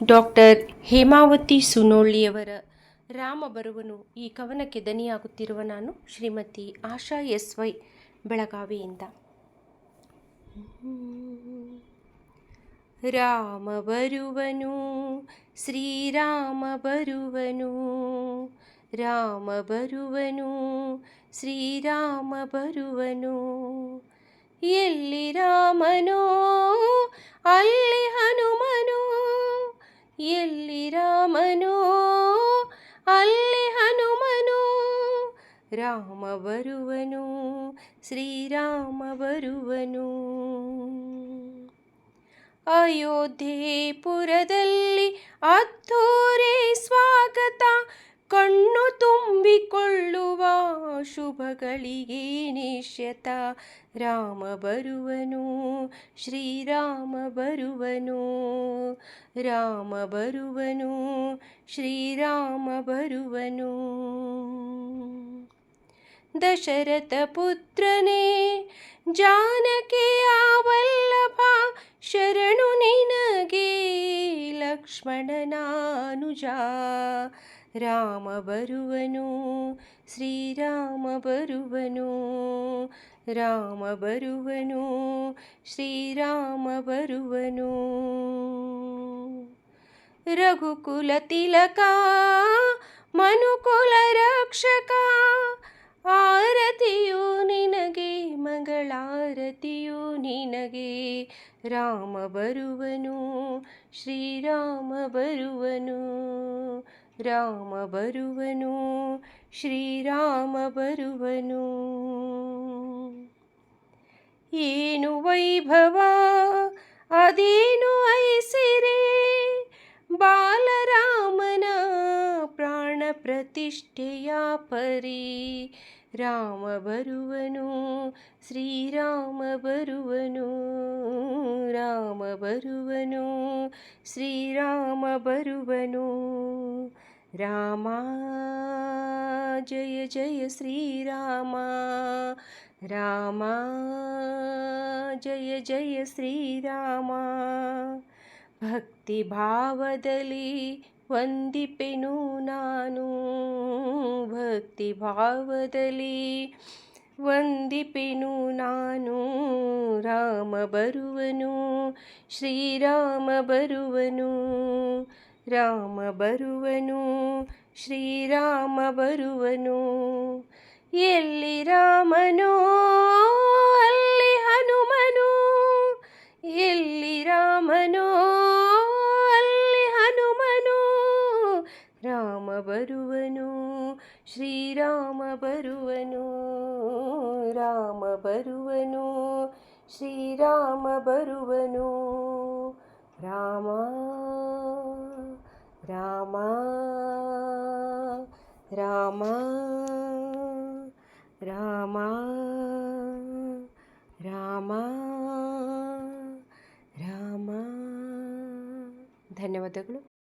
Doctor Hemavathi ಸುನೋಳ್ಳಿಯವರ Rama ಬರುವನು ಈ ಕವನಕ್ಕೆ ದನಿಯಾಗುತ್ತಿರುವ ನಾನು ಶ್ರೀಮತಿ ಆಶಾ ಎಸ್.ವೈ. ಬೆಳಗಾವಿಯಿಂದ. ರಾಮ ಬರುವನು, ಶ್ರೀರಾಮ ಬರುವನು, ರಾಮ ಬರುವನು, ಶ್ರೀರಾಮ ಬರುವನು. ಎಲ್ಲಿ ರಾಮನೋ ಅಲ್ಲಿ ಹನುಮನೋ, ಎಲ್ಲಿ ರಾಮನೋ ಅಲ್ಲಿ ಹನುಮನೋ. ರಾಮ ಬರುವನು, ಶ್ರೀರಾಮ ಬರುವನು. ಅಯೋಧ್ಯೆಪುರದಲ್ಲಿ ಅದ್ಧೂರಿ ಸ್ವಾಗತ, ಕಣ್ಣು ತುಂಬಿಕೊಳ್ಳುವ ಶುಭಗಳಿಗೆ ನಿಶ್ಯತ. ರಾಮ ಬರುವನು, ಶ್ರೀರಾಮ ಬರುವನು, ರಾಮ ಬರುವನು, ಶ್ರೀರಾಮ ಬರುವನು. ದಶರಥ ಪುತ್ರನೇ ಜಾನಕಿಯ ವಲ್ಲಭ, ಶರಣು ನಿನಗೆ ಲಕ್ಷ್ಮಣನಾನುಜ. ರಾಮ ಬರುವನು, ಶ್ರೀರಾಮ ಬರುವನು, ರಾಮ ಬರುವನು, ಶ್ರೀರಾಮ ಬರುವನು. ರಘುಕುಲ ತಿಲಕ ಮನುಕುಲ ರಕ್ಷಕ, ಆರತಿಯು ನಿನಗೆ ಮಂಗಳಾರತಿಯು ನಿನಗೆ. ರಾಮ ಬರುವನು, ಶ್ರೀರಾಮ ಬರುವನು, ರಾಮ ಬರುವನು, ಶ್ರೀರಾಮ ಬರುವನು. ಏನು ವೈಭವ ಅದೇನು ಐಸಿರಿ, ಬಾಲರಾಮನ ಪ್ರಾಣ ಪ್ರತಿಷ್ಠೆಯ ಪರಿ. ರಾಮ ಬರುವನು, ಶ್ರೀರಾಮ ಬರುವನು, ರಾಮ ಬರುವನು, ಶ್ರೀರಾಮ ಬರುವನು. ರಾಮ ಜಯ ಜಯ ಶ್ರೀರಾಮ, ರಾಮ ಜಯ ಜಯ ಶ್ರೀರಾಮ. ಭಕ್ತಿ ಭಾವದಲ್ಲಿ ವಂದಿಪೆನು ನಾನು, ಭಕ್ತಿ ಭಾವದಲ್ಲಿ ವಂದಿಪೆನು ನಾನು. ರಾಮ ಬರುವನು, ಶ್ರೀರಾಮ ಬರುವನು, ರಾಮ ಬರುವನು, ಶ್ರೀರಾಮ ಬರುವನು. ಎಲ್ಲಿ ರಾಮನೋ ಅಲ್ಲಿ ಹನುಮನು, ಎಲ್ಲಿ ರಾಮನೋ ಅಲ್ಲಿ ಹನುಮನು. ರಾಮ ಬರುವನು, ಶ್ರೀರಾಮ ಬರುವನು, ರಾಮ ಬರುವನು, ಶ್ರೀರಾಮ ಬರುವನು. ರಾಮ ರಾಮ ರಾಮ ರಾಮ ರಾಮ ರಾಮ. ಧನ್ಯವಾದಗಳು.